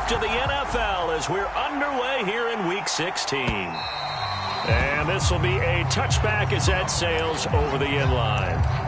to the NFL as we're underway here in Week 16. And this will be a touchback as that sails over the end line.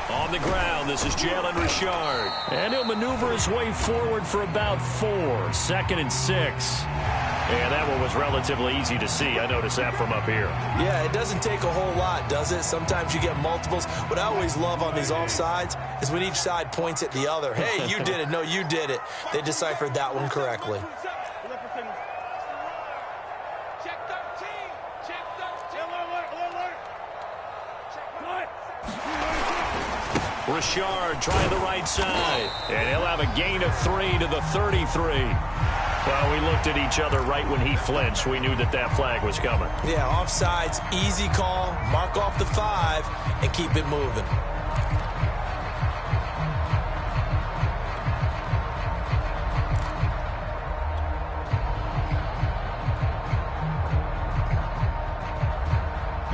On the ground, this is Jalen Richard. And he'll maneuver his way forward for about 4. 2nd and 6. And that one was relatively easy to see. I noticed that from up here. Yeah, it doesn't take a whole lot, does it? Sometimes you get multiples. What I always love on these offsides is when each side points at the other. Hey, you did it. No, you did it. They deciphered that one correctly. Richard trying the right side. And he'll have a gain of 3 to the 33. Well, we looked at each other right when he flinched. We knew that that flag was coming. Yeah, offsides, easy call. Mark off the 5 and keep it moving.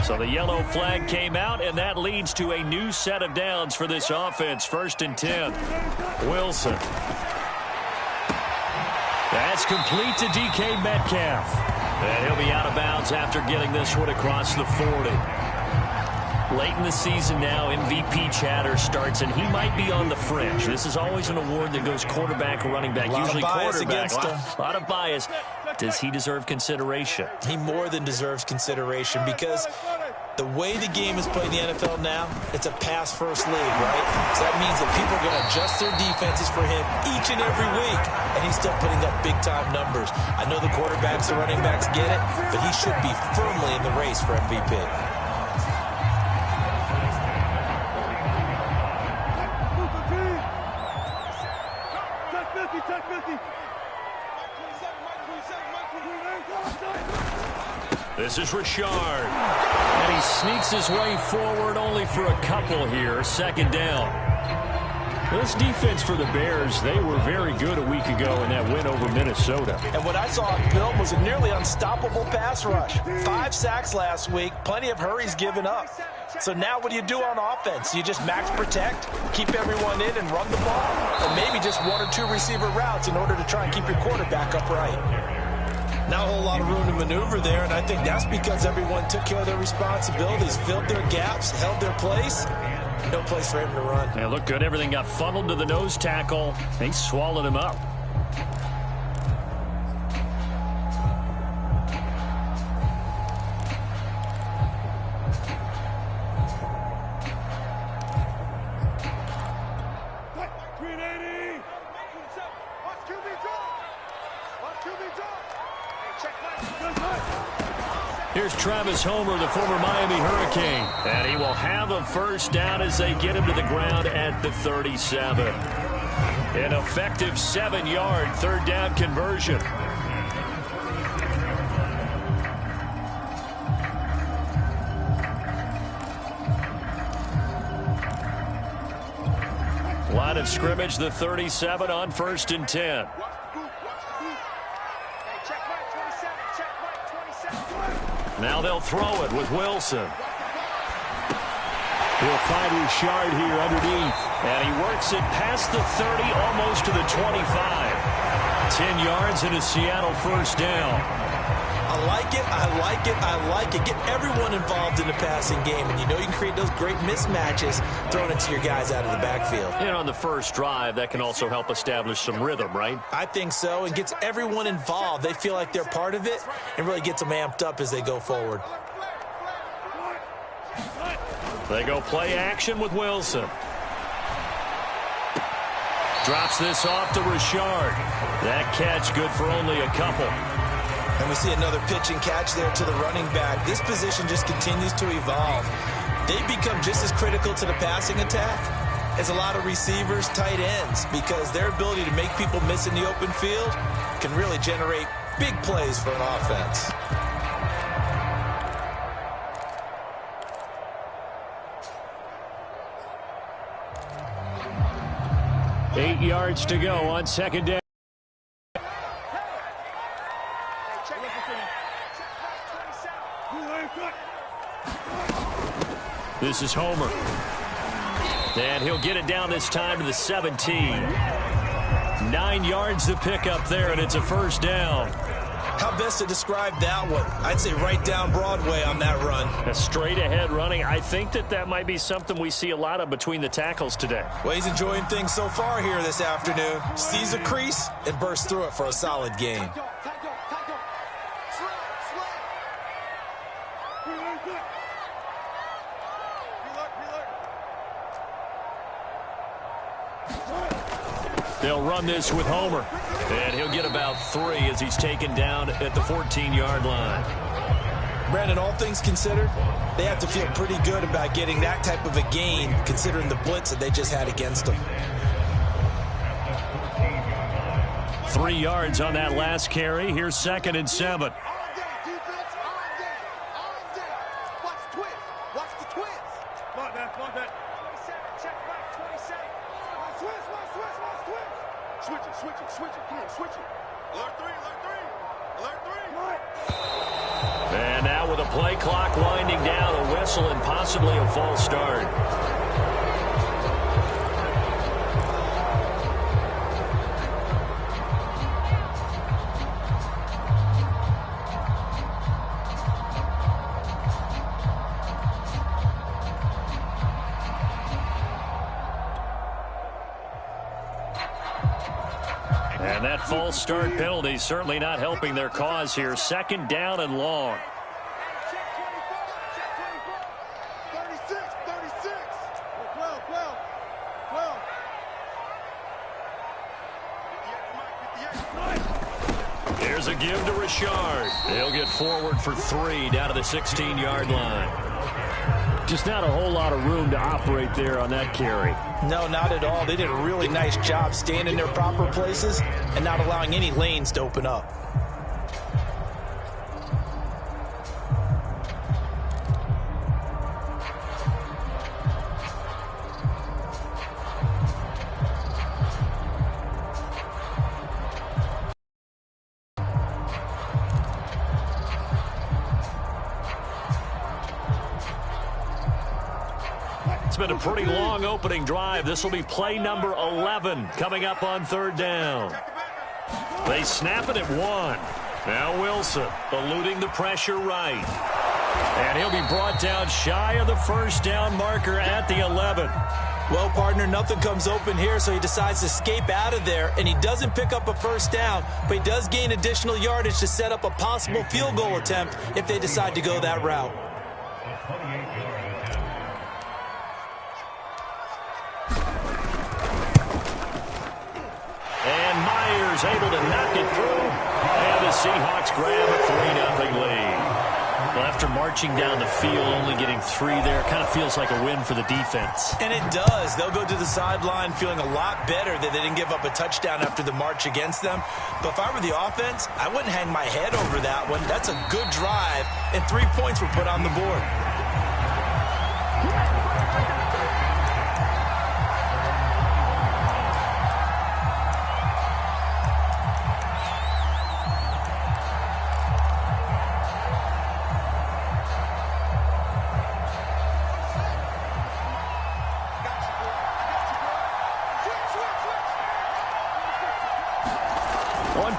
So the yellow flag came out, and that leads to a new set of downs for this offense. 1st and 10. Wilson. That's complete to DK Metcalf. And he'll be out of bounds after getting this one across the 40. Late in the season now, MVP chatter starts, and he might be on the fringe. This is always an award that goes quarterback or running back. Usually quarterback. A lot of bias. Does he deserve consideration? He more than deserves consideration because the way the game is played in the NFL now, it's a pass-first league, right? So that means that people are going to adjust their defenses for him each and every week, and he's still putting up big-time numbers. I know the quarterbacks, the running backs get it, but he should be firmly in the race for MVP. This is Richard. And he sneaks his way forward only for a couple here. 2nd down. This defense for the Bears, they were very good a week ago in that win over Minnesota. And what I saw of Bill was a nearly unstoppable pass rush. 5 sacks last week, plenty of hurries given up. So now what do you do on offense? You just max protect, keep everyone in and run the ball, or maybe just 1 or 2 receiver routes in order to try and keep your quarterback upright. Not a whole lot of room to maneuver there, and I think that's because everyone took care of their responsibilities, filled their gaps, held their place. No place for him to run. They look good. Everything got funneled to the nose tackle. They swallowed him up. Here's Travis Homer, the former Miami Hurricane. And he will have a 1st down as they get him to the ground at the 37. An effective 7-yard 3rd down conversion. Line of scrimmage, the 37 on 1st and 10. Now they'll throw it with Wilson. He'll find Richard here underneath. And he works it past the 30, almost to the 25. 10 yards and a Seattle 1st down. I like it, I like it, I like it. Get everyone involved in the passing game. And you know you can create those great mismatches throwing it to your guys out of the backfield. And on the first drive, that can also help establish some rhythm, right? I think so. It gets everyone involved. They feel like they're part of it and really gets them amped up as they go forward. They go play action with Wilson. Drops this off to Richard. That catch good for only a couple. And we see another pitch and catch there to the running back. This position just continues to evolve. they become just as critical to the passing attack as a lot of receivers, tight ends, because their ability to make people miss in the open field can really generate big plays for an offense. Eight yards to go on second down. This is Homer. And he'll get it down this time to the 17. 9 yards to pick up there, and it's a first down. How best to describe that one? I'd say right down Broadway on that run. A straight-ahead running. I think that might be something we see a lot of between the tackles today. Well, he's enjoying things so far here this afternoon. Sees a crease and bursts through it for a solid gain. They'll run this with Homer. And he'll get about 3 as he's taken down at the 14-yard line. Brandon, all things considered, they have to feel pretty good about getting that type of a gain considering the blitz that they just had against them. 3 yards on that last carry. Here's 2nd and 7. And now with a play clock winding down, a whistle and possibly a false start. And that false start penalty certainly not helping their cause here. 2nd down and long. Here's a give to Richard. He'll get forward for 3 down to the 16-yard line. Just not a whole lot of room to operate there on that carry. No, not at all. They did a really nice job staying in their proper places and not allowing any lanes to open up. It's been a pretty long opening drive. This will be play number 11 coming up on 3rd down. They snap it at 1. Now Wilson eluding the pressure right. And he'll be brought down shy of the first down marker at the 11. Well, partner, nothing comes open here, so he decides to escape out of there, and he doesn't pick up a first down, but he does gain additional yardage to set up a possible field goal attempt if they decide to go that route. And Myers able to knock it through. And the Seahawks grab a 3-0 lead. Well, after marching down the field, only getting 3 there, kind of feels like a win for the defense. And it does. They'll go to the sideline feeling a lot better that they didn't give up a touchdown after the march against them. But if I were the offense, I wouldn't hang my head over that one. That's a good drive, and 3 points were put on the board.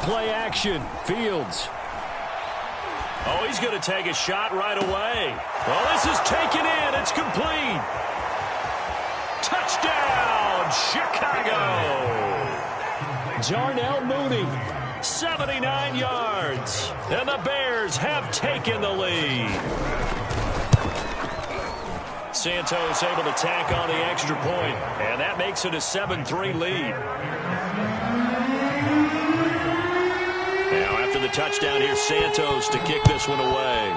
Play action. Fields. Oh, he's going to take a shot right away. Well, this is taken in. It's complete. Touchdown, Chicago. Darnell Mooney, 79 yards. And the Bears have taken the lead. Santos able to tack on the extra point, and that makes it a 7-3 lead. Now, after the touchdown, here's Santos to kick this one away.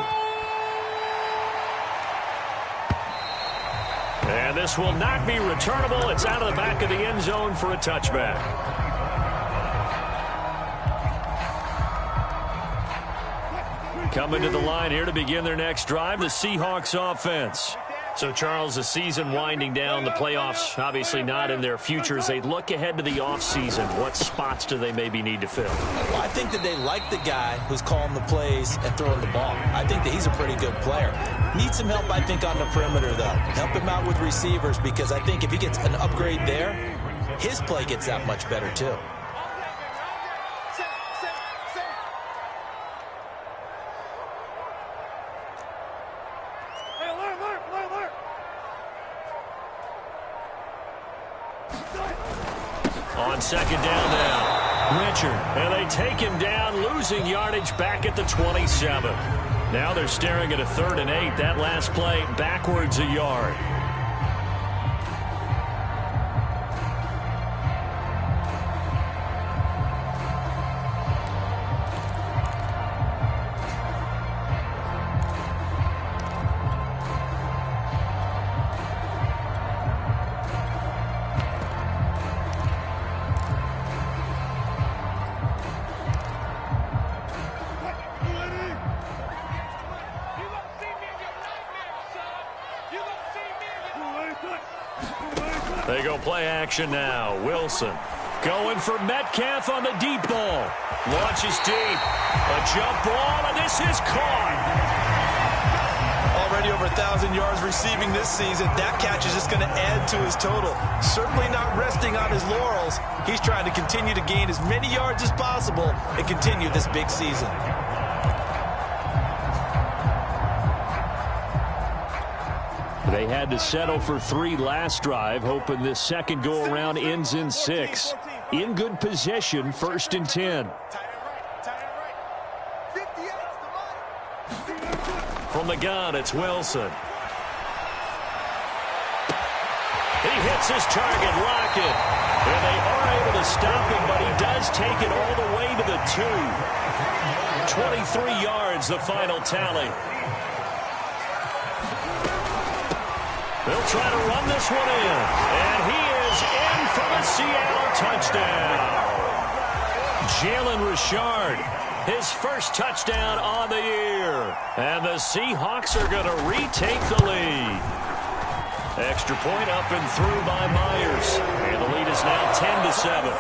And this will not be returnable. It's out of the back of the end zone for a touchback. Coming to the line here to begin their next drive, the Seahawks offense. So, Charles, the season winding down, the playoffs obviously not in their futures. They look ahead to the offseason. What spots do they maybe need to fill? Well, I think that they like the guy who's calling the plays and throwing the ball. I think that he's a pretty good player. Needs some help, I think, on the perimeter, though. Help him out with receivers, because I think if he gets an upgrade there, his play gets that much better, too. On second down now, Richard. And they take him down, losing yardage back at the 27. Now they're staring at a 3rd and 8. That last play backwards a yard. They go play action now. Wilson going for Metcalf on the deep ball. Launches deep. A jump ball, and this is caught. Already over 1,000 yards receiving this season. That catch is just going to add to his total. Certainly not resting on his laurels. He's trying to continue to gain as many yards as possible and continue this big season. They had to settle for 3 last drive, hoping this second go-around ends in 6. In good position, 1st and 10. From the gun, it's Wilson. He hits his target, Lockett. And they are able to stop him, but he does take it all the way to the 2. 23 yards, the final tally. They'll try to run this one in. And he is in for the Seattle touchdown. Jalen Richard, his first touchdown on the year. And the Seahawks are going to retake the lead. Extra point up and through by Myers. And the lead is now 10-7.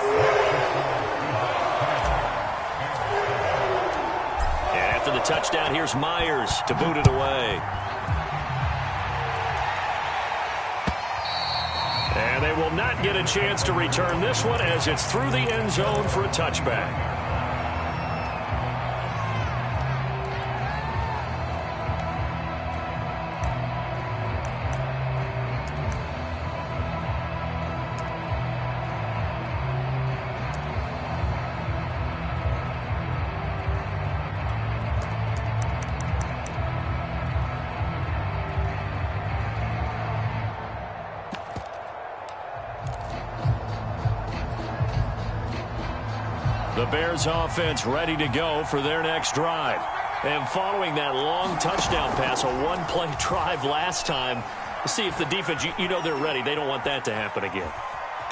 And after the touchdown, here's Myers to boot it away. And they will not get a chance to return this one as it's through the end zone for a touchback. The Bears offense ready to go for their next drive. And following that long touchdown pass, a one-play drive last time, let's see if the defense, you know they're ready. They don't want that to happen again.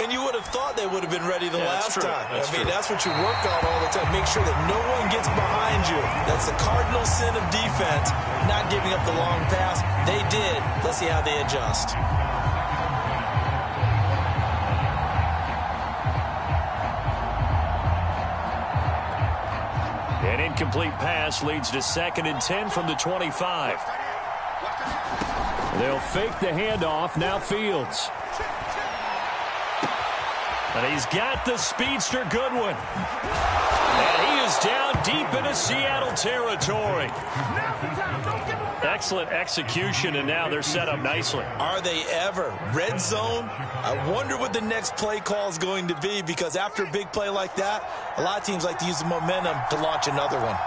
And you would have thought they would have been ready the last time. That's what you work on all the time. Make sure that no one gets behind you. That's the cardinal sin of defense, not giving up the long pass. They did. Let's see how they adjust. An incomplete pass leads to 2nd and 10 from the 25. They'll fake the handoff. Now Fields. And he's got the speedster Goodwin. And he is down deep into Seattle territory. Excellent execution, and now they're set up nicely. Are they ever? Red zone? I wonder what the next play call is going to be, because after a big play like that, a lot of teams like to use the momentum to launch another one.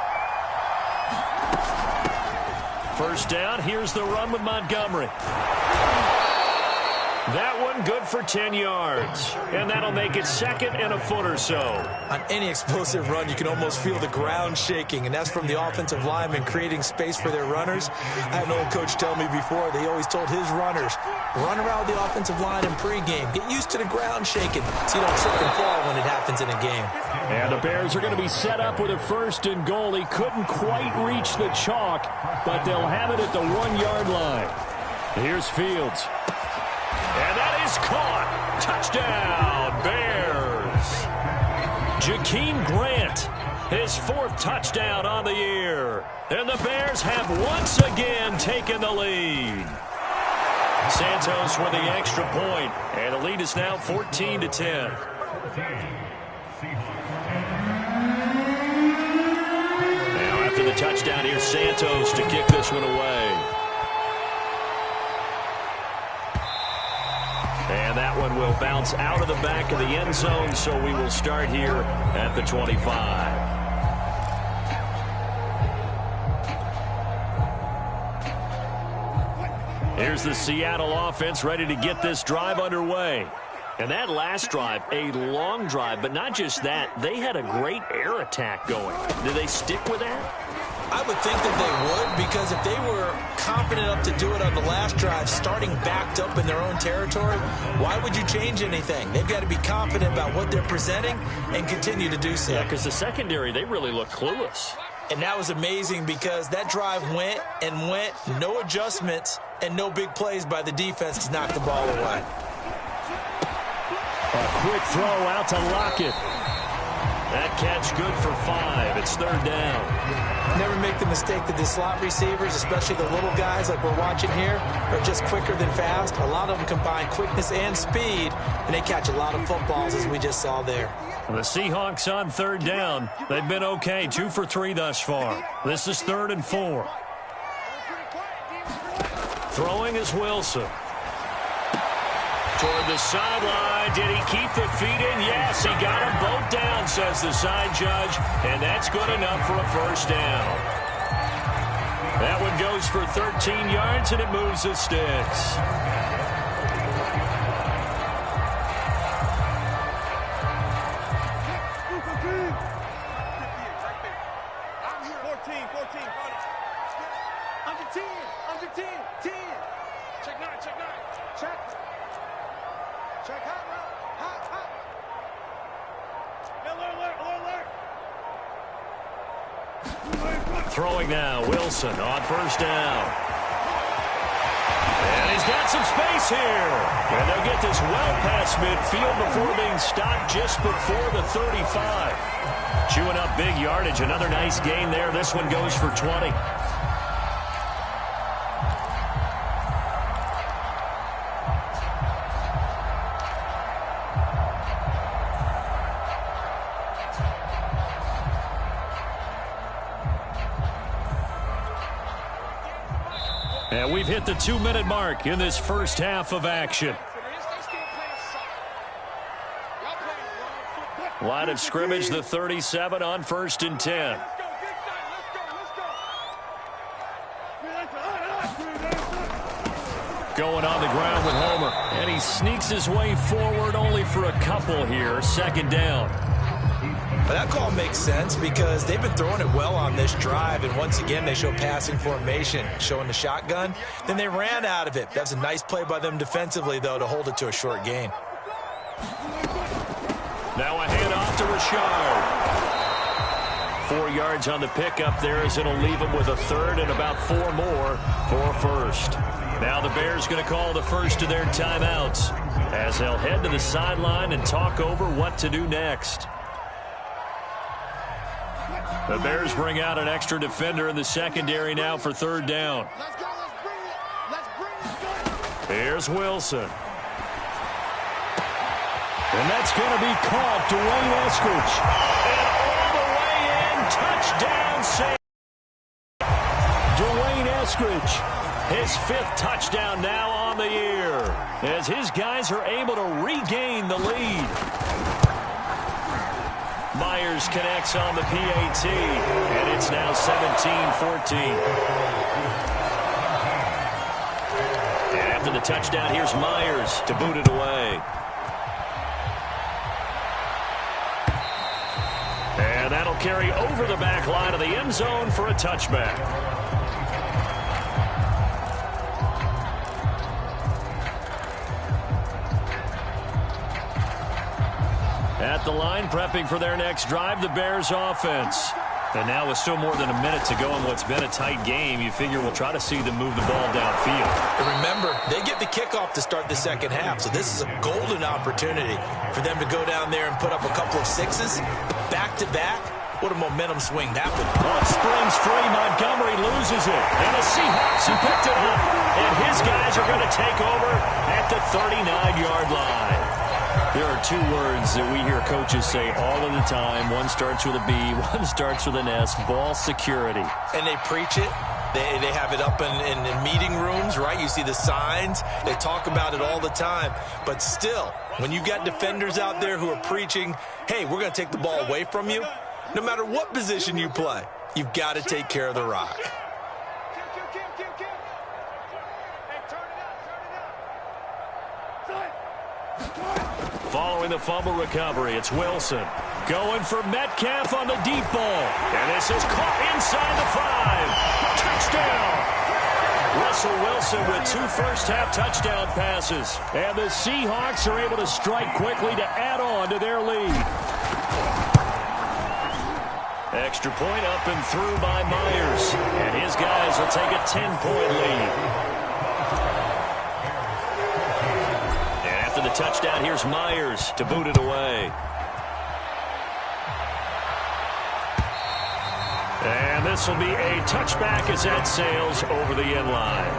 First down, here's the run with Montgomery. That one good for 10 yards. And that'll make it 2nd and a foot or so. On any explosive run, you can almost feel the ground shaking, and that's from the offensive linemen creating space for their runners. I had an old coach tell me before, they always told his runners, run around the offensive line in pregame. Get used to the ground shaking so you don't trip and fall when it happens in a game. And the Bears are going to be set up with a 1st and goal. He couldn't quite reach the chalk, but they'll have it at the 1-yard line. Here's Fields. And that is caught. Touchdown, Bears. Jakeem Grant, his 4th touchdown on the year. And the Bears have once again taken the lead. Santos with the extra point, and the lead is now 14-10. Now after the touchdown, here's Santos to kick this one away. And that one will bounce out of the back of the end zone, so we will start here at the 25. Here's the Seattle offense ready to get this drive underway. And that last drive, a long drive, but not just that, they had a great air attack going. Do they stick with that? I would think that they would, because if they were confident enough to do it on the last drive, starting backed up in their own territory, why would you change anything? They've got to be confident about what they're presenting and continue to do so. Yeah, because the secondary, they really look clueless. And that was amazing because that drive went and went, no adjustments and no big plays by the defense to knock the ball away. A quick throw out to Lockett. That catch good for 5. It's 3rd down. Never make the mistake that the slot receivers, especially the little guys like we're watching here, are just quicker than fast. A lot of them combine quickness and speed, and they catch a lot of footballs, as we just saw there. The Seahawks on 3rd down. They've been okay, 2 for 3 thus far. This is 3rd and 4. Throwing is Wilson. Toward the sideline. Did he keep the feet in? Yes, he got them both down, says the side judge. And that's good enough for a 1st down. That one goes for 13 yards, and it moves the sticks. Throwing now, Wilson on 1st down. And he's got some space here. And they'll get this well past midfield before being stopped just before the 35. Chewing up big yardage. Another nice gain there. This one goes for 20. And we've hit the 2-minute mark in this first half of action. Line of scrimmage, the 37 on 1st and 10. Going on the ground with Homer. And he sneaks his way forward only for a couple here. 2nd down. That call makes sense because they've been throwing it well on this drive, and once again they show passing formation, showing the shotgun. Then they ran out of it. That's a nice play by them defensively, though, to hold it to a short gain. Now a handoff to Richard. 4 yards on the pickup there as it'll leave him with a 3rd and about 4 more for 1st. Now the Bears going to call the first of their timeouts as they'll head to the sideline and talk over what to do next. The Bears bring out an extra defender in the secondary now for 3rd down. Here's Wilson. And that's going to be caught. Dwayne Eskridge. And all the way in, touchdown save. Dwayne Eskridge, his 5th touchdown now on the year, as his guys are able to regain the lead. Myers connects on the PAT, and it's now 17-14. after the touchdown, here's Myers to boot it away. And that'll carry over the back line of the end zone for a touchback. At the line, prepping for their next drive, the Bears offense. And now with still more than a minute to go in what's been a tight game, you figure we'll try to see them move the ball downfield. And remember, they get the kickoff to start the second half, so this is a golden opportunity for them to go down there and put up a couple of sixes back-to-back. What a momentum swing that would be. One springs free, Montgomery loses it. And the Seahawks have picked it up. And his guys are going to take over at the 39-yard line. There are two words that we hear coaches say all of the time. One starts with a B, one starts with an S, ball security. And they preach it. They have it up in meeting rooms, right? You see the signs. They talk about it all the time. But still, when you've got defenders out there who are preaching, hey, we're going to take the ball away from you, no matter what position you play, you've got to take care of the rock. Following the fumble recovery, it's Wilson. Going for Metcalf on the deep ball. And this is caught inside the 5. Touchdown! Russell Wilson with 2 first-half touchdown passes. And the Seahawks are able to strike quickly to add on to their lead. Extra point up and through by Myers. And his guys will take a 10-point lead. The touchdown, here's Myers to boot it away. And this will be a touchback as that sails over the end line.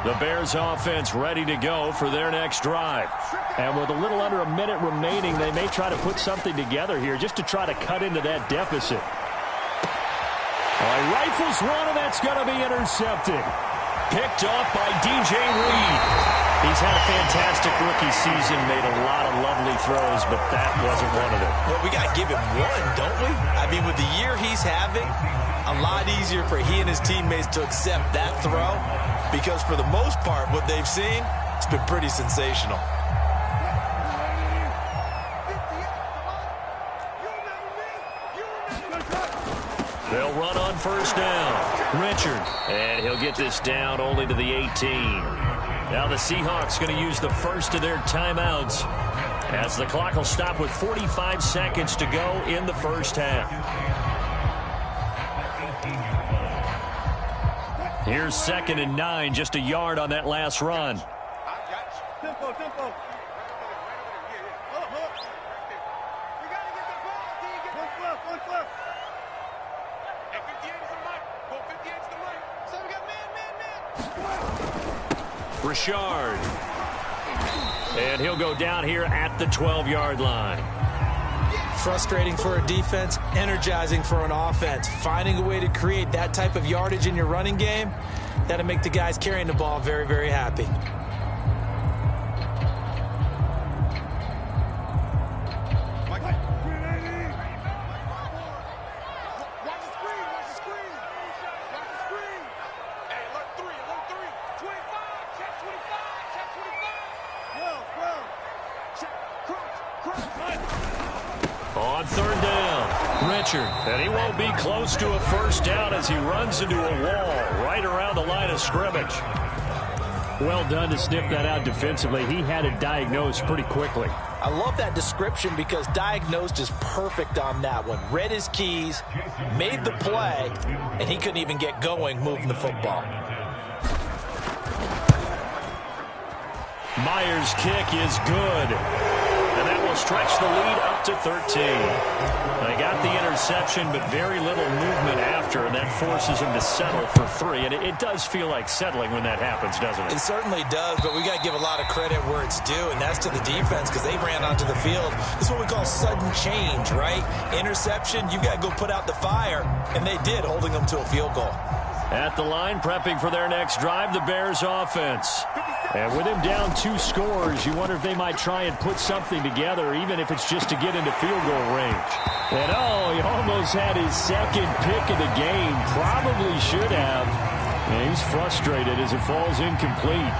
The Bears offense ready to go for their next drive. And with a little under a minute remaining, they may try to put something together here just to try to cut into that deficit. Rifles one, and that's going to be intercepted. Picked off by DJ Reed. He's had a fantastic rookie season, made a lot of lovely throws, but that wasn't one of them. Well, we got to give him one, don't we? I mean, with the year he's having, a lot easier for he and his teammates to accept that throw, because for the most part, what they've seen, it's been pretty sensational. They'll run on first down. Richard. And he'll get this down only to the 18. Now the Seahawks going to use the first of their timeouts as the clock will stop with 45 seconds to go in the first half. Here's 2nd and 9, just a yard on that last run. Richard. And he'll go down here at the 12-yard line. Frustrating for a defense, energizing for an offense. Finding a way to create that type of yardage in your running game, that'll make the guys carrying the ball very, very happy. On 3rd down, Richard. And he won't be close to a first down as he runs into a wall right around the line of scrimmage. Well done to sniff that out defensively. He had it diagnosed pretty quickly. I love that description because diagnosed is perfect on that one. Read his keys, made the play, and he couldn't even get going moving the football. Myers' kick is good. And that will stretch the lead up to 13. They got the interception, but very little movement after, and that forces him to settle for 3. And it does feel like settling when that happens, doesn't it? It certainly does, but we got to give a lot of credit where it's due, and that's to the defense because they ran onto the field. This is what we call sudden change, right? Interception, you got to go put out the fire, and they did, holding them to a field goal. At the line, prepping for their next drive, the Bears offense. And with him down 2 scores, you wonder if they might try and put something together, even if it's just to get into field goal range. And oh, he almost had his second pick of the game. Probably should have. And he's frustrated as it falls incomplete.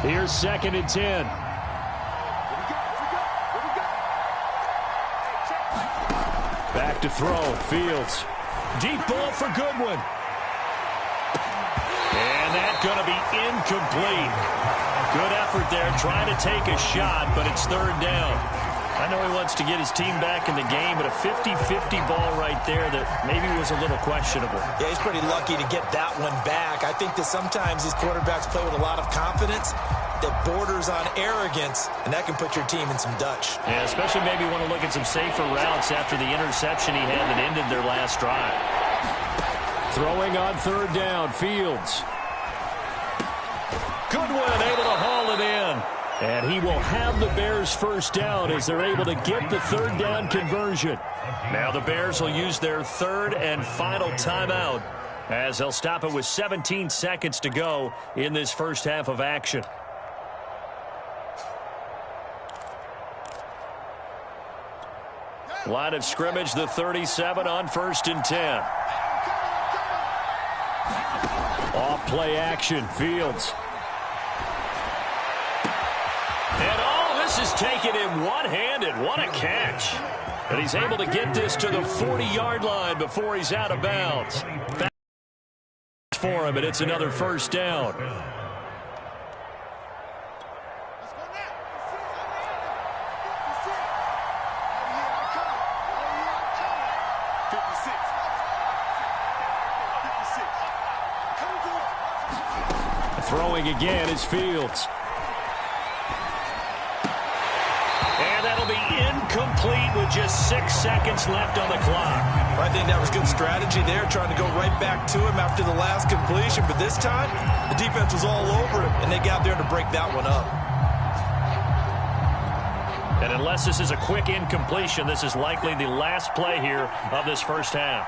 Here's 2nd and 10. Back to throw. Fields. Deep ball for Goodwin. And that's going to be incomplete. Good effort there trying to take a shot, but it's 3rd down. I know he wants to get his team back in the game, but a 50-50 ball right there that maybe was a little questionable. Yeah, he's pretty lucky to get that one back. I think that sometimes these quarterbacks play with a lot of confidence that borders on arrogance, and that can put your team in some Dutch. Yeah, especially maybe want to look at some safer routes after the interception he had that ended their last drive. Throwing on 3rd down, Fields. Goodwin able to haul it in. And he will have the Bears 1st down as they're able to get the 3rd down conversion. Now the Bears will use their 3rd and final timeout as they'll stop it with 17 seconds to go in this first half of action. Line of scrimmage, the 37 on 1st and 10. Off play action, Fields. And oh, this is taken in one-handed. What a catch. And he's able to get this to the 40-yard line before he's out of bounds. Back for him, and it's another 1st down. Throwing again is Fields. And that'll be incomplete with just 6 seconds left on the clock. I think that was good strategy there, trying to go right back to him after the last completion. But this time, the defense was all over him, and they got there to break that one up. And unless this is a quick incompletion, this is likely the last play here of this first half.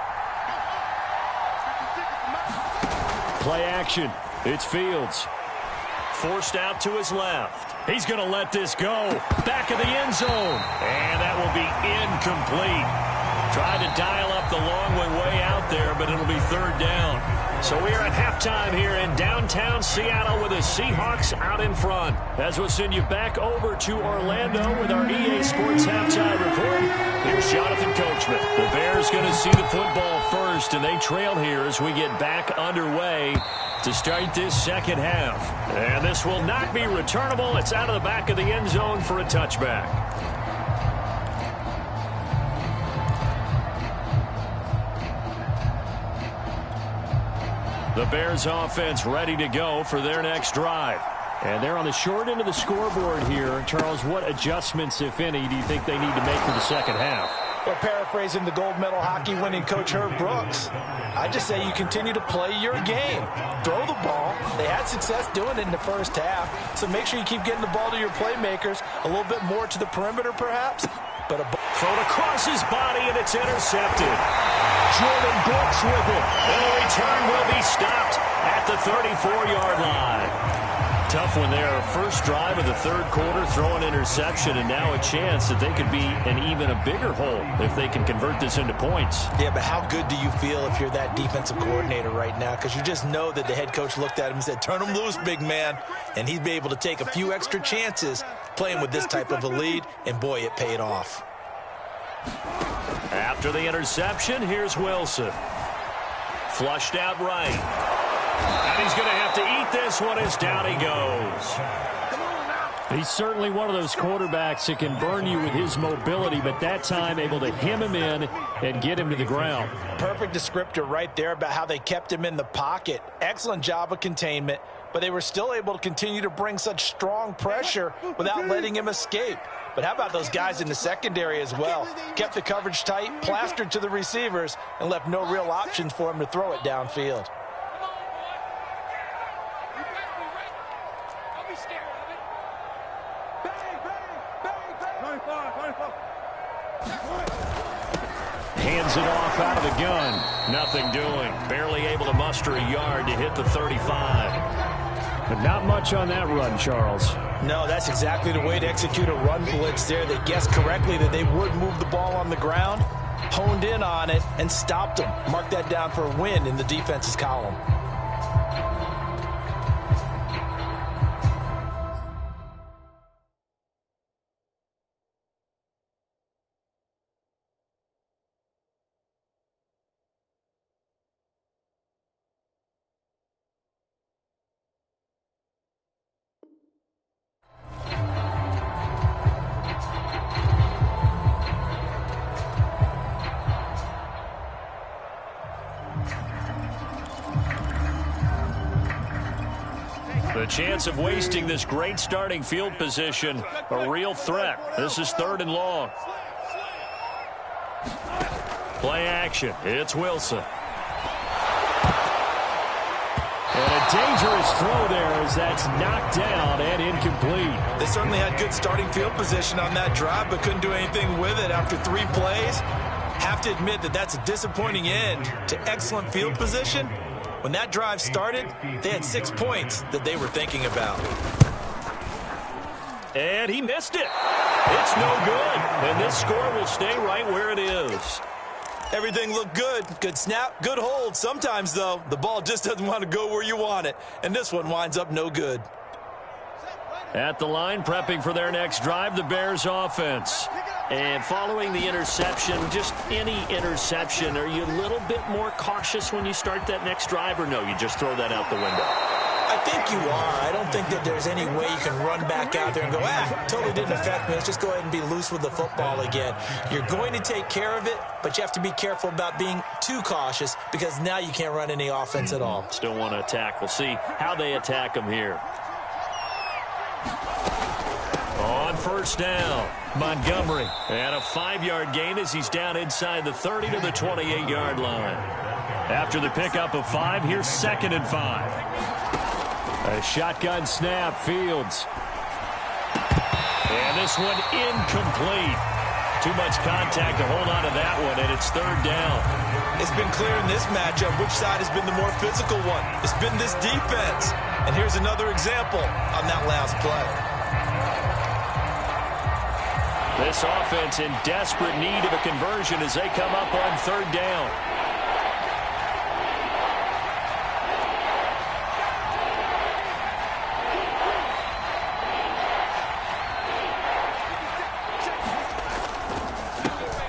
Play action. It's Fields. Forced out to his left. He's going to let this go. Back of the end zone. And that will be incomplete. Tried to dial up the long way out there, but it'll be 3rd down. So we are at halftime here in downtown Seattle with the Seahawks out in front. As we'll send you back over to Orlando with our EA Sports Halftime Report. Here's Jonathan Coachman. The Bears going to see the football first, and they trail here as we get back underway to start this second half. And this will not be returnable. It's out of the back of the end zone for a touchback. The Bears offense ready to go for their next drive. And they're on the short end of the scoreboard here. Charles, what adjustments, if any, do you think they need to make for the second half? Well, paraphrasing the gold medal hockey winning coach Herb Brooks, I just say you continue to play your game. Throw the ball. They had success doing it in the first half, so make sure you keep getting the ball to your playmakers, a little bit more to the perimeter perhaps. But a thrown across his body, and it's intercepted. Jordan Brooks with it. And the return will be stopped at the 34-yard line. Tough one there. First drive of the 3rd quarter, throw an interception, and now a chance that they could be in even a bigger hole if they can convert this into points. Yeah, but how good do you feel if you're that defensive coordinator right now? Because you just know that the head coach looked at him and said, turn him loose, big man. And he'd be able to take a few extra chances playing with this type of a lead, and boy, it paid off. After the interception, here's Wilson. Flushed out right. And he's going to have to eat this one as down he goes. He's certainly one of those quarterbacks that can burn you with his mobility, but that time able to hem him in and get him to the ground. Perfect descriptor right there about how they kept him in the pocket. Excellent job of containment, but they were still able to continue to bring such strong pressure without letting him escape. But how about those guys in the secondary as well? Kept the coverage tight, plastered to the receivers, and left no real options for him to throw it downfield. Hands it off out of the gun. Nothing doing. Barely able to muster a yard to hit the 35. But not much on that run, Charles. No, that's exactly the way to execute a run blitz there. They guessed correctly that they would move the ball on the ground, honed in on it, and stopped them. Mark that down for a win in the defense's column. The chance of wasting this great starting field position, a real threat. This is 3rd and long. Play action. It's Wilson. And a dangerous throw there as that's knocked down and incomplete. They certainly had good starting field position on that drive, but couldn't do anything with it after 3 plays. Have to admit that that's a disappointing end to excellent field position. When that drive started, they had 6 points that they were thinking about. And he missed it. It's no good. And this score will stay right where it is. Everything looked good. Good snap, good hold. Sometimes, though, the ball just doesn't want to go where you want it. And this one winds up no good. At the line, prepping for their next drive, the Bears offense. And following the interception, just any interception, are you a little bit more cautious when you start that next drive, or no, you just throw that out the window? I think you are. I don't think that there's any way you can run back out there and go, totally didn't affect me. Let's just go ahead and be loose with the football again. You're going to take care of it, but you have to be careful about being too cautious because now you can't run any offense at all. Still want to attack. We'll see how they attack them here. On 1st down, Montgomery. And a 5-yard gain as he's down inside the 30 to the 28-yard line. After the pickup of 5, here's 2nd and 5. A shotgun snap, Fields. And this one incomplete. Too much contact to hold on to that one, and it's 3rd down. It's been clear in this matchup which side has been the more physical one. It's been this defense. And here's another example on that last play. This offense in desperate need of a conversion as they come up on 3rd down.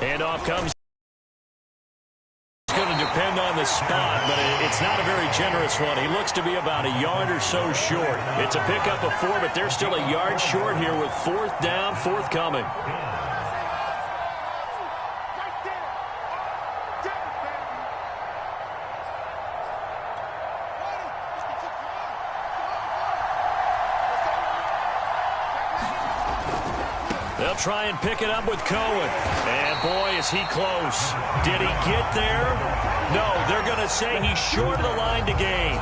Handoff comes. It's going to depend on the spot, but it's not a very generous one. He looks to be about a yard or so short. It's a pickup of 4, but they're still a yard short here with 4th down, 4th coming. They'll try and pick it up with Cohen. And, boy, is he close. Did he get there? No, they're going to say he's short of the line to gain.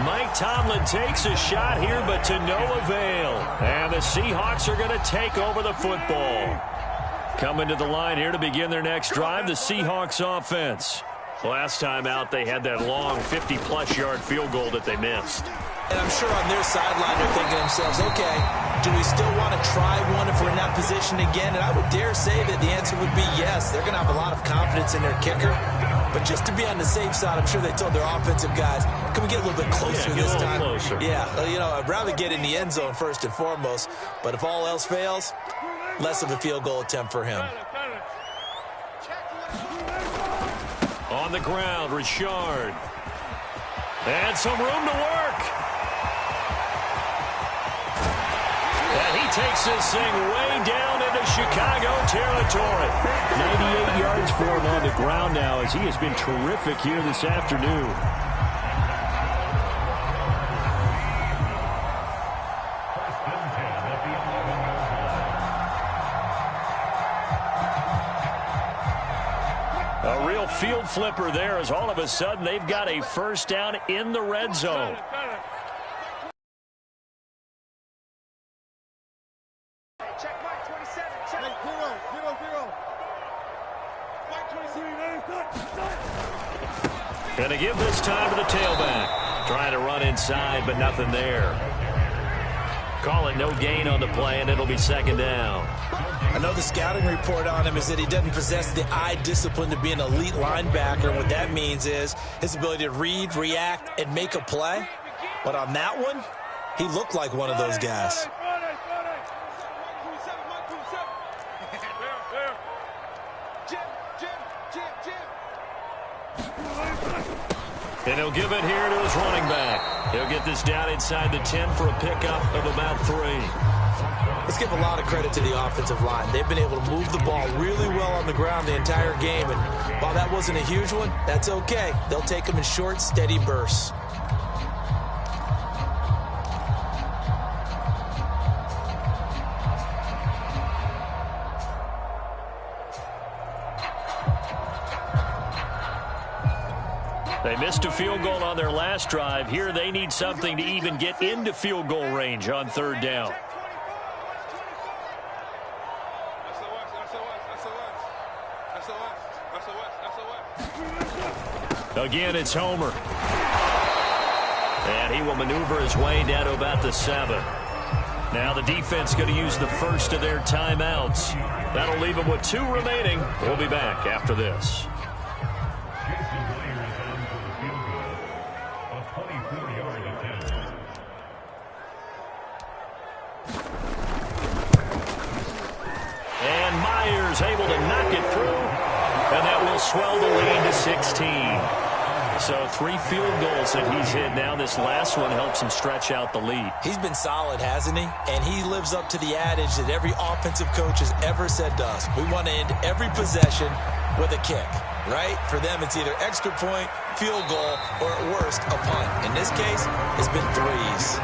Mike Tomlin takes a shot here, but to no avail. And the Seahawks are going to take over the football. Coming to the line here to begin their next drive, the Seahawks offense. Last time out, they had that long 50-plus yard field goal that they missed. And I'm sure on their sideline they're thinking to themselves, okay, do we still want to try one if we're in that position again? And I would dare say that the answer would be yes. They're going to have a lot of confidence in their kicker. But just to be on the safe side, I'm sure they told their offensive guys, can we get a little bit closer this time? Closer. Yeah, I'd rather get in the end zone first and foremost. But if all else fails, less of a field goal attempt for him. On the ground, Richard. And some room to work. And he takes this thing way down into Chicago territory. 98 yards for him on the ground now as he has been terrific here this afternoon. A real field flipper there as all of a sudden they've got a 1st down in the red zone. Gonna give this time to the tailback. Trying to run inside, but nothing there. Call it no gain on the play, and it'll be second down. I know the scouting report on him is that he doesn't possess the eye discipline to be an elite linebacker. And what that means is his ability to read, react, and make a play. But on that one, he looked like one of those guys. And he'll give it here to his running back. He'll get this down inside the 10 for a pickup of about 3. Let's give a lot of credit to the offensive line. They've been able to move the ball really well on the ground the entire game. And while that wasn't a huge one, that's okay. They'll take them in short, steady bursts. They missed a field goal on their last drive. Here they need something to even get into field goal range on third down. Again, it's Homer. And he will maneuver his way down to about the 7. Now the defense going to use the first of their timeouts. That'll leave them with 2 remaining. We'll be back after this. And Myers able to knock it through. And that will swell the lead to 16. So 3 field goals that he's hit now. This last one helps him stretch out the lead. He's been solid, hasn't he? And he lives up to the adage that every offensive coach has ever said to us. We want to end every possession with a kick, right? For them, it's either extra point, field goal, or at worst, a punt. In this case, it's been 3s.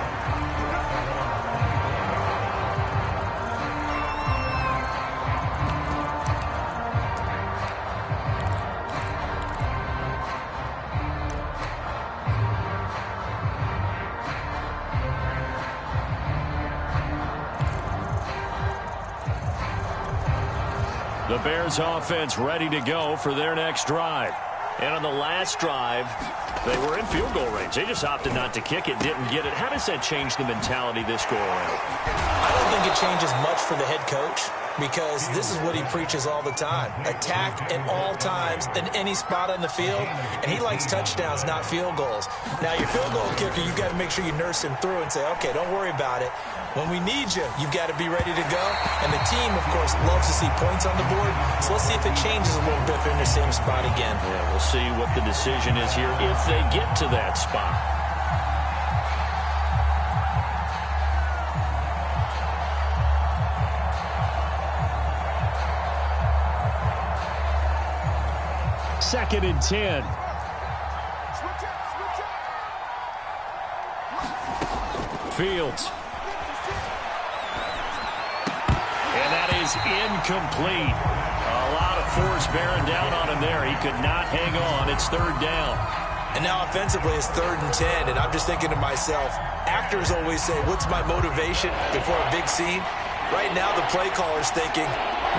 The Bears offense ready to go for their next drive. And on the last drive, they were in field goal range. They just opted not to kick it, didn't get it. How does that change the mentality this go around? I don't think it changes much for the head coach because this is what he preaches all the time. Attack at all times in any spot on the field. And he likes touchdowns, not field goals. Now, your field goal kicker, you've got to make sure you nurse him through and say, okay, don't worry about it. When we need you, you've got to be ready to go. And the team, of course, loves to see points on the board. So let's see if it changes a little bit if they're in the same spot again. Yeah, we'll see what the decision is here if they get to that spot. Second and 10. Fields. And that is incomplete. A lot of force bearing down on him there. He could not hang on. It's third down. And now offensively it's 3rd and 10. And I'm just thinking to myself, actors always say, what's my motivation before a big scene? Right now the play caller's thinking,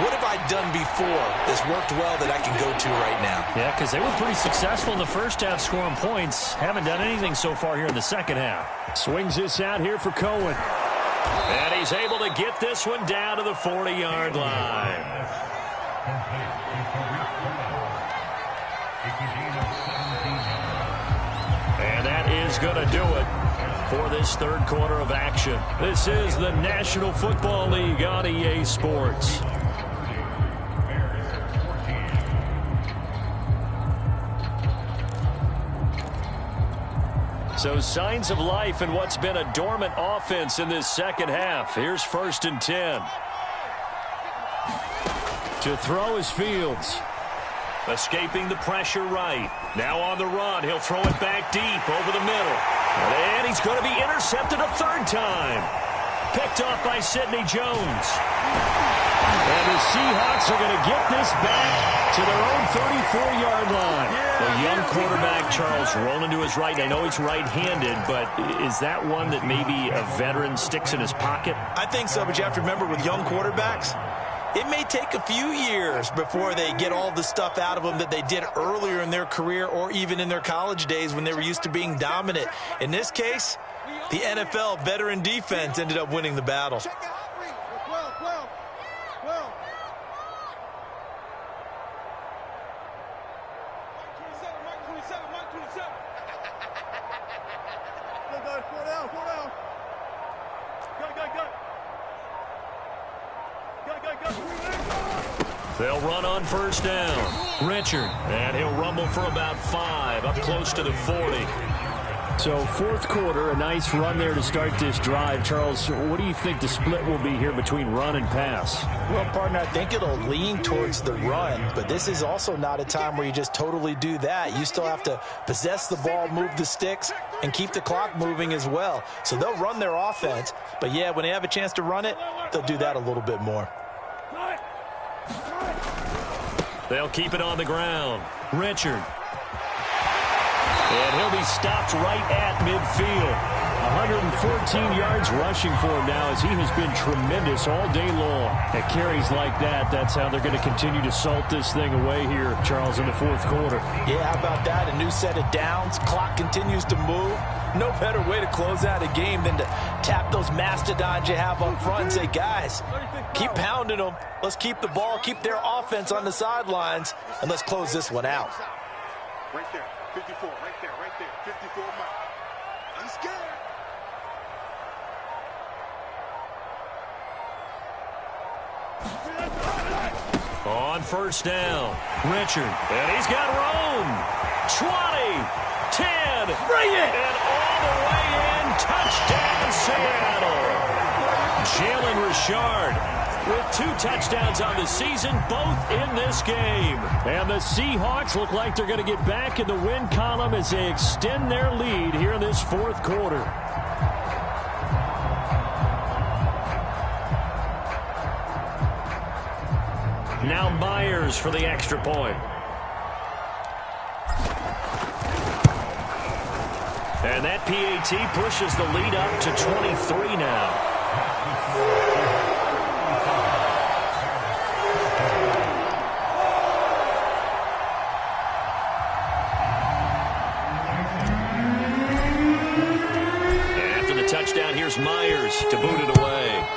what have I done before that's worked well that I can go to right now? Yeah, because they were pretty successful in the first half scoring points. Haven't done anything so far here in the second half. Swings this out here for Cohen. And he's able to get this one down to the 40-yard line. And that is going to do it for this third quarter of action. This is the National Football League on EA Sports. So signs of life in what's been a dormant offense in this second half. Here's 1st and 10. To throw is Fields. Escaping the pressure right. Now on the run. He'll throw it back deep over the middle. And he's going to be intercepted a 3rd time. Picked off by Sidney Jones. And the Seahawks are going to get this back to their own 34-yard line. The young quarterback, Charles, rolling to his right. I know he's right-handed, but is that one that maybe a veteran sticks in his pocket? I think so, but you have to remember with young quarterbacks, It may take a few years before they get all the stuff out of them that they did earlier in their career or even in their college days when they were used to being dominant. In this case, the NFL veteran defense ended up winning the battle. They'll run on first down. Richard, and he'll rumble for about 5, up close to the 40. So fourth quarter, a nice run there to start this drive. Charles, what do you think the split will be here between run and pass? Well, partner, I think it'll lean towards the run, but this is also not a time where you just totally do that. You still have to possess the ball, move the sticks, and keep the clock moving as well. So they'll run their offense, but yeah, when they have a chance to run it, they'll do that a little bit more. They'll keep it on the ground. Richard. And he'll be stopped right at midfield. 114 yards rushing for him now as he has been tremendous all day long. At carries like that, that's how they're going to continue to salt this thing away here, Charles, in the fourth quarter. Yeah, how about that? A new set of downs. Clock continues to move. No better way to close out a game than to tap those mastodons you have up front and say, guys, keep pounding them. Let's keep the ball, keep their offense on the sidelines, and let's close this one out. Right there, 54, right there, 54 miles. I'm scared. On first down, Richard, and he's got room. 20, 10, bring it! And all the way in, touchdown Seattle. Jalen Richard with 2 touchdowns on the season, both in this game. And the Seahawks look like they're going to get back in the win column as they extend their lead here in this fourth quarter. Now Myers for the extra point. And that PAT pushes the lead up to 23 now. After the touchdown, here's Myers to boot it away.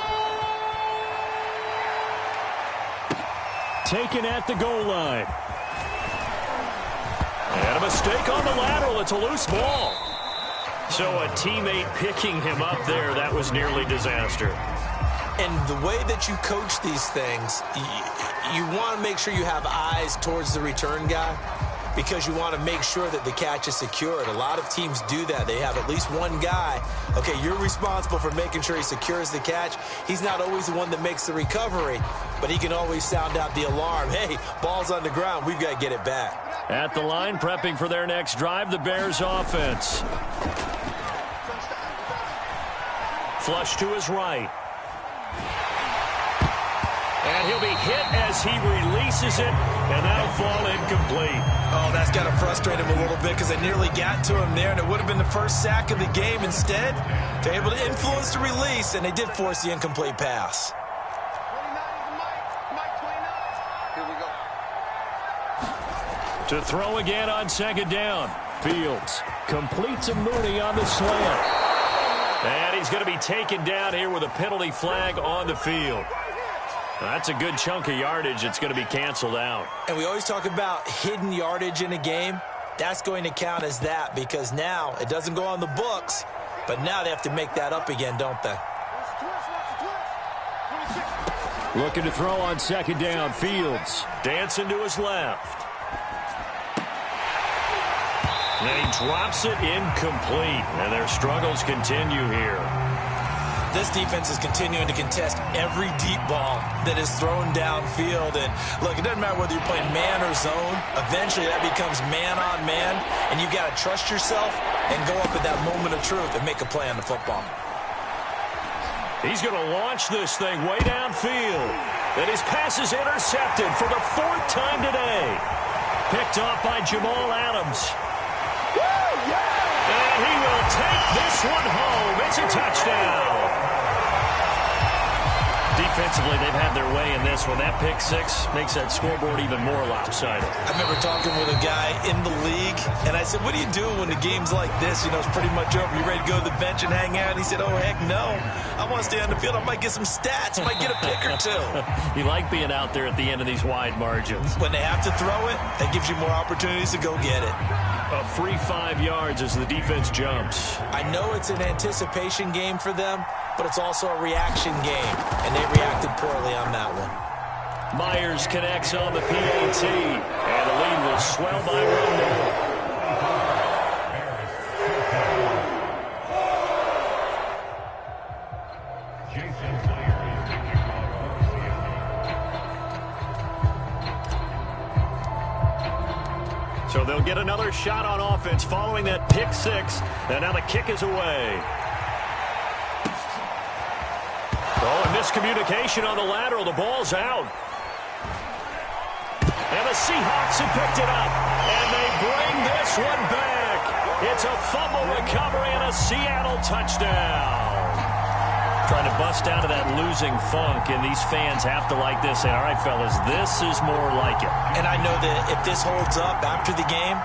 Taken at the goal line. And a mistake on the lateral. It's a loose ball. So a teammate picking him up there, that was nearly disaster. And the way that you coach these things, you want to make sure you have eyes towards the return guy because you want to make sure that the catch is secured. A lot of teams do that. They have at least one guy. Okay, you're responsible for making sure he secures the catch. He's not always the one that makes the recovery, but he can always sound out the alarm. Hey, ball's on the ground. We've got to get it back. At the line, prepping for their next drive, the Bears offense. Flush to his right. And he'll be hit as he releases it, and that'll fall incomplete. Oh, that's got to frustrate him a little bit because they nearly got to him there, and it would have been the first sack of the game. Instead, they're able to influence the release, and they did force the incomplete pass. To throw again on second down. Fields completes a Mooney on the slant. And he's going to be taken down here with a penalty flag on the field. That's a good chunk of yardage. It's going to be canceled out. And we always talk about hidden yardage in a game. That's going to count as that because now it doesn't go on the books, but now they have to make that up again, don't they? Looking to throw on second down. Fields dancing to his left. And he drops it incomplete. And their struggles continue here. This defense is continuing to contest every deep ball that is thrown downfield. And look, it doesn't matter whether you're playing man or zone. Eventually that becomes man on man. And you've got to trust yourself and go up at that moment of truth and make a play on the football. He's going to launch this thing way downfield. And his pass is intercepted for the 4th time today. Picked off by Jamal Adams. And he will take this one home. It's a touchdown. Defensively, they've had their way in this one. That pick six makes that scoreboard even more lopsided. I remember talking with a guy in the league, and I said, what do you do when the game's like this? You know, it's pretty much over. You ready to go to the bench and hang out? And he said, oh, heck no. I want to stay on the field. I might get some stats. I might get a pick or two. You like being out there at the end of these wide margins. When they have to throw it, that gives you more opportunities to go get it. A free 5 yards as the defense jumps. I know it's an anticipation game for them, but it's also a reaction game, and they reacted poorly on that one. Myers connects on the PAT, and the lead will swell by one more. So they'll get another shot on offense following that pick six, and now the kick is away. Oh, a miscommunication on the lateral. The ball's out. And the Seahawks have picked it up, and they bring this one back. It's a fumble recovery and a Seattle touchdown. Trying to bust out of that losing funk, and these fans have to like this. Say, all right, fellas, this is more like it. And I know that if this holds up after the game,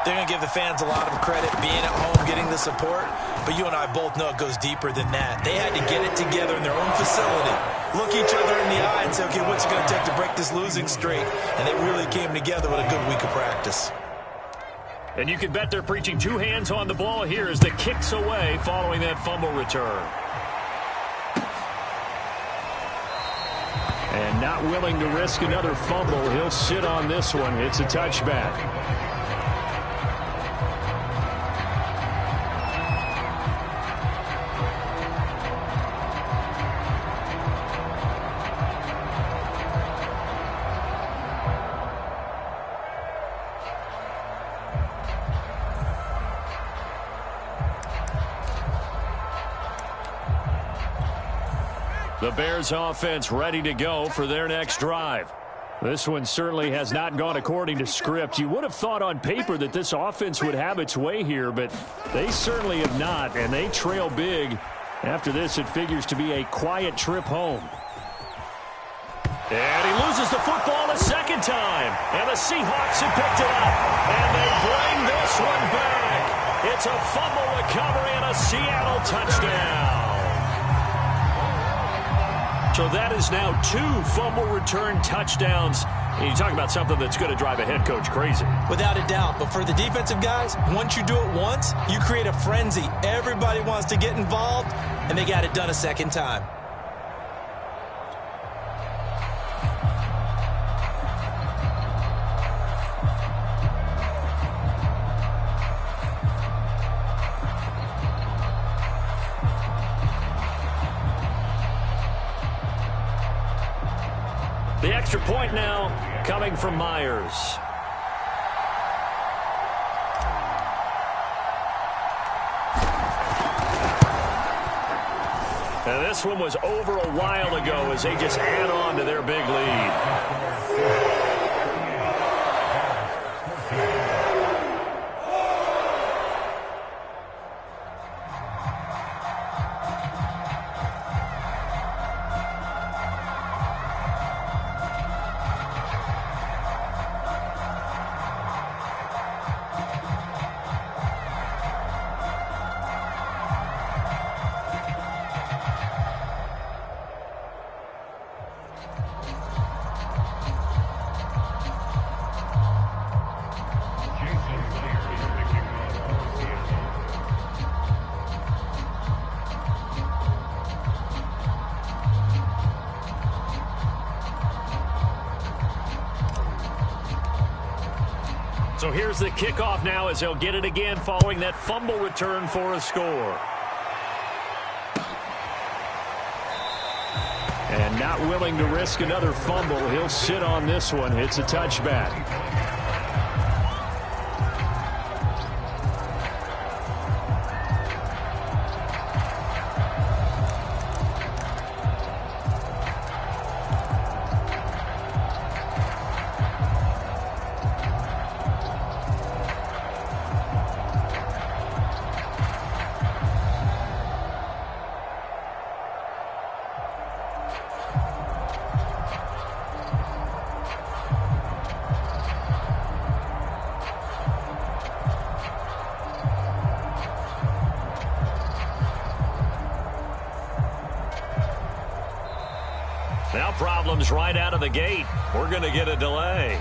they're going to give the fans a lot of credit being at home, getting the support. But you and I both know it goes deeper than that. They had to get it together in their own facility, look each other in the eye and say, okay, what's it going to take to break this losing streak? And they really came together with a good week of practice. And you can bet they're preaching two hands on the ball here as the kick's away following that fumble return. And not willing to risk another fumble, he'll sit on this one. It's a touchback. The Bears offense ready to go for their next drive. This one certainly has not gone according to script. You would have thought on paper that this offense would have its way here, but they certainly have not, and they trail big. After this, it figures to be a quiet trip home. And he loses the football a second time, and the Seahawks have picked it up, and they bring this one back. It's a fumble recovery and a Seattle touchdown. So that is now 2 fumble return touchdowns. And you talk about something that's going to drive a head coach crazy. Without a doubt. But for the defensive guys, once you do it once, you create a frenzy. Everybody wants to get involved, and they got it done a second time. The extra point now coming from Myers. And this one was over a while ago as they just add on to their big lead. So here's the kickoff now as they'll get it again following that fumble return for a score. And not willing to risk another fumble, he'll sit on this one. It's a touchback. Now problems right out of the gate. We're going to get a delay.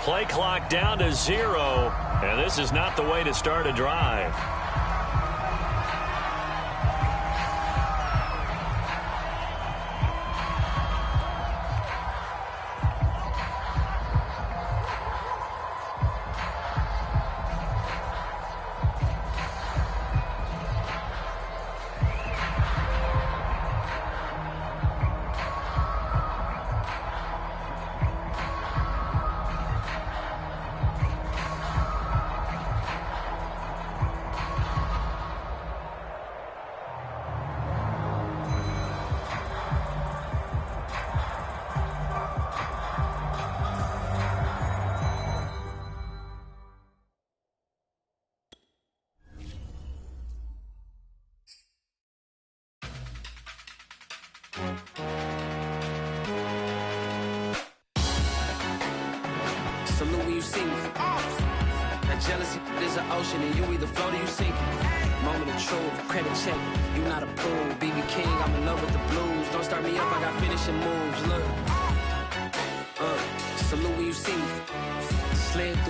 Play clock down to 0, and this is not the way to start a drive. Salute when you see me. That jealousy is an ocean, and you either float or you sink. Moment of truth, credit check, you not approved. BB King, I'm in love with the blues. Don't start me up, I got finishing moves. Look, salute when you see me. Slid through